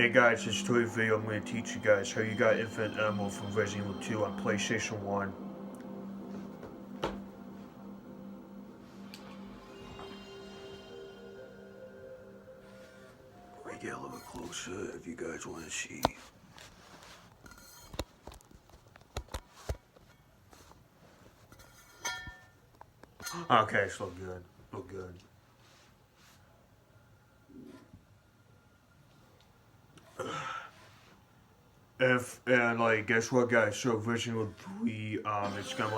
Hey guys, this tutorial video I'm going to teach you guys how you got infinite ammo from Resident Evil 2 on PlayStation 1. Let me get a little bit closer if you guys want to see. Okay, it's look good. Look good. Guess what guys, so Resident Evil 3, it's gonna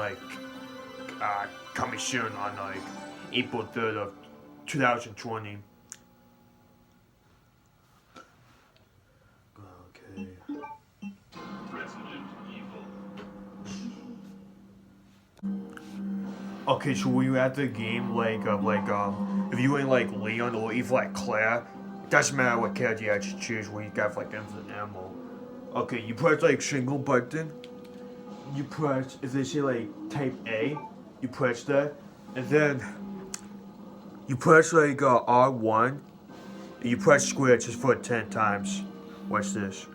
coming soon on April 3rd of 2020. Okay. Okay, so when you at the game, if you ain't Leon or even Claire, it doesn't matter what character you actually choose when you got infinite ammo. Okay, you press single button, you press, if they say type A, you press that, and then you press R1, and you press square just for 10 times. Watch this.